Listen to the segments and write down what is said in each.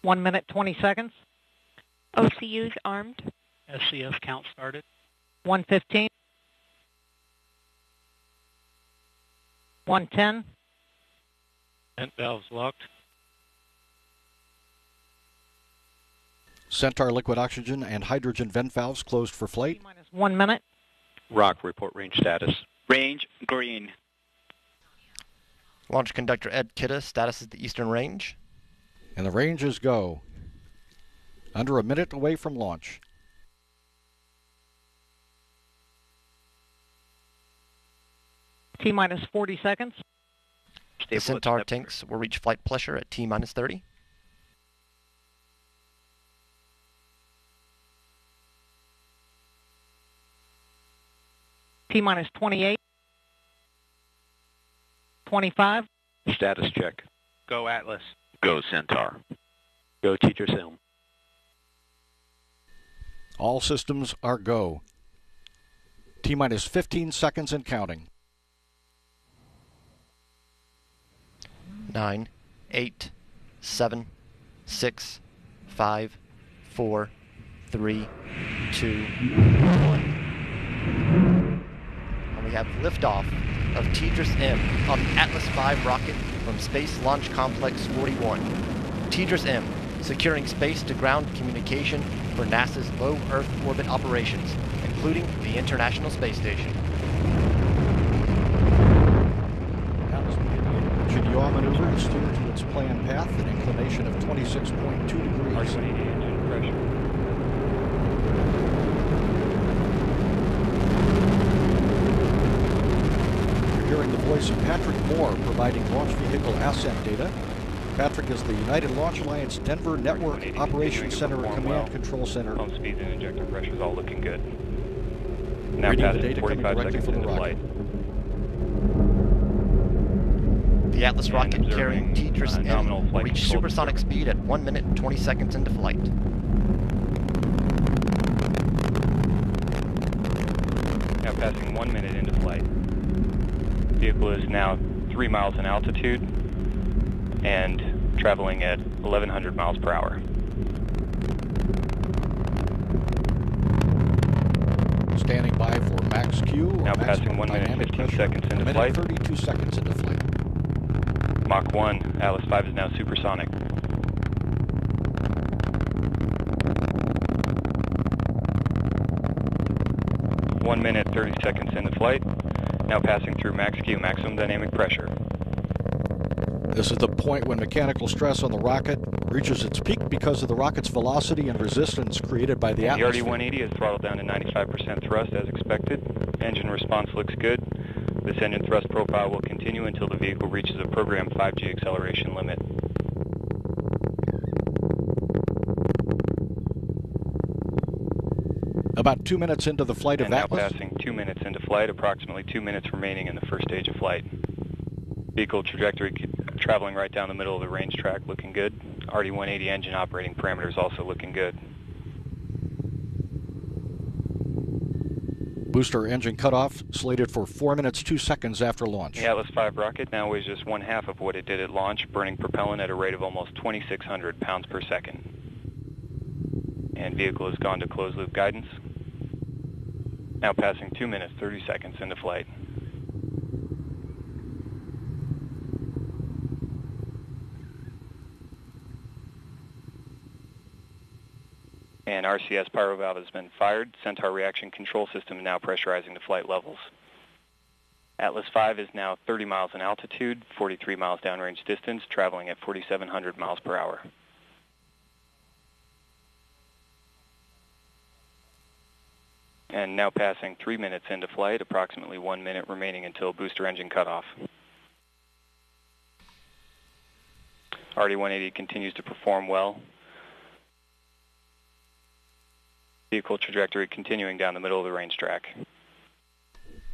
1 minute, 20 seconds. OCUs armed. SCS count started. 115. 110. Vent valves locked. Centaur liquid oxygen and hydrogen vent valves closed for flight. T-minus 1 minute. Rock, report range status. Range green. Launch conductor Ed Kidda, status is the eastern range. And the range is go. Under a minute away from launch. T-minus 40 seconds. The Centaur tanks will reach flight pressure at T-minus 30. T-minus 28. 25. Status check. Go Atlas. Go Centaur. Go TDRS-M. All systems are go. T-minus 15 seconds and counting. 9, 8, 7, 6, 5, 4, 3, 2, 1. And we have liftoff of TDRS-M on the Atlas V rocket from Space Launch Complex 41. TDRS-M, securing space-to-ground communication for NASA's low Earth orbit operations, including the International Space Station. Atlas beginning engine yaw maneuver to steer to its planned path, an inclination of 26.2 degrees. Engine pressure. Hearing the voice of Patrick Moore providing launch vehicle ascent data. Patrick is the United Launch Alliance Denver Network Operations Center and Command Control Center. Pump speeds and injector pressures all looking good. Now Reading the passing data coming 45 directly seconds from the into rocket. flight. The Atlas rocket carrying TDRS-M nominal will flight reach control supersonic speed at 1 minute and 20 seconds into flight. Now passing 1 minute into flight. Vehicle is now 3 miles in altitude and traveling at 1,100 miles per hour. Standing by for max Q. Now passing 1 minute 15 seconds into flight. 32 seconds into flight. Mach 1, Atlas V is now supersonic. One minute 30 seconds into flight. Now passing through max Q, maximum dynamic pressure. This is the point when mechanical stress on the rocket reaches its peak because of the rocket's velocity and resistance created by the The atmosphere. RD-180 is throttled down to 95% thrust as expected. Engine response looks good. This engine thrust profile will continue until the vehicle reaches a programmed 5G acceleration limit. About 2 minutes into the flight of And now Atlas. passing 2 minutes into flight, approximately 2 minutes remaining in the first stage of flight. Vehicle trajectory traveling right down the middle of the range track, looking good. RD-180 engine operating parameters also looking good. Booster engine cutoff slated for 4 minutes 2 seconds after launch. The Atlas V rocket now weighs just 1/2 of what it did at launch, burning propellant at a rate of almost 2,600 pounds per second. And vehicle has gone to closed loop guidance. Now passing 2 minutes 30 seconds into flight. And RCS pyro valve has been fired. Centaur reaction control system now pressurizing to flight levels. Atlas V is now 30 miles in altitude, 43 miles downrange distance, traveling at 4,700 miles per hour. And now passing 3 minutes into flight, approximately 1 minute remaining until booster engine cutoff. RD-180 continues to perform well. Vehicle trajectory continuing down the middle of the range track.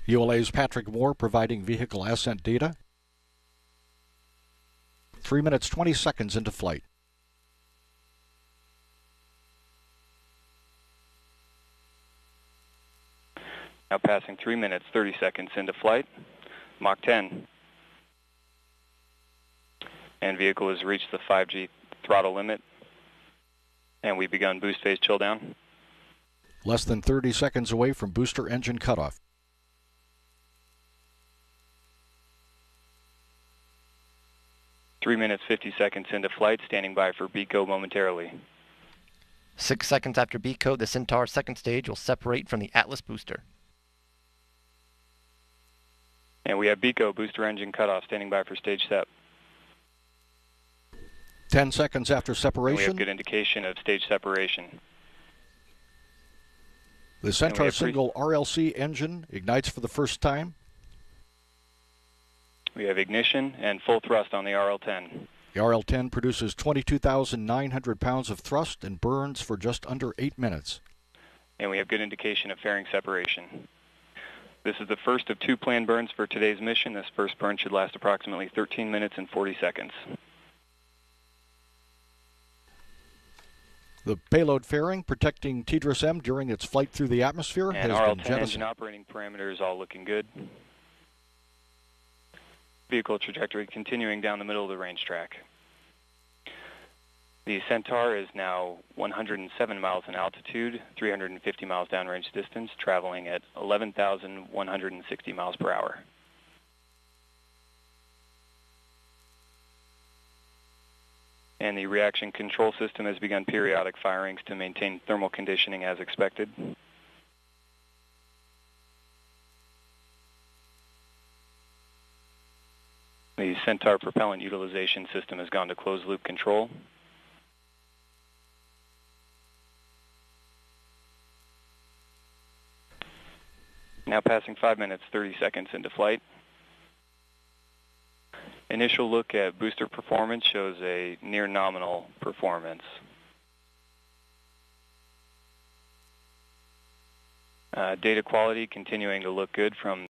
ULA's Patrick Moore providing vehicle ascent data. 3 minutes 20 seconds into flight. Now passing 3 minutes 30 seconds into flight. Mach 10. And vehicle has reached the 5G throttle limit And we've begun boost phase chill down. Less than 30 seconds away from booster engine cutoff. Three minutes, 50 seconds into flight, standing by for BECO momentarily. 6 seconds after BECO, the Centaur second stage will separate from the Atlas booster. And we have BECO booster engine cutoff, standing by for stage SEP. 10 seconds after And we separation. have good indication of stage separation. The Centaur single RLC engine ignites for the first time. We have ignition and full thrust on the RL-10. The RL-10 produces 22,900 pounds of thrust and burns for just under 8 minutes. And we have good indication of fairing separation. This is the first of 2 planned burns for today's mission. This first burn should last approximately 13 minutes and 40 seconds. The payload fairing protecting TDRS-M during its flight through the atmosphere And has been RL-10 jettisoned. engine operating parameters all looking good. Vehicle trajectory continuing down the middle of the range track. The Centaur is now 107 miles in altitude, 350 miles downrange distance, traveling at 11,160 miles per hour. And the reaction control system has begun periodic firings to maintain thermal conditioning as expected. The Centaur propellant utilization system has gone to closed loop control. Now passing 5 minutes, 30 seconds into flight. Initial look at booster performance shows a near nominal performance. Data quality continuing to look good from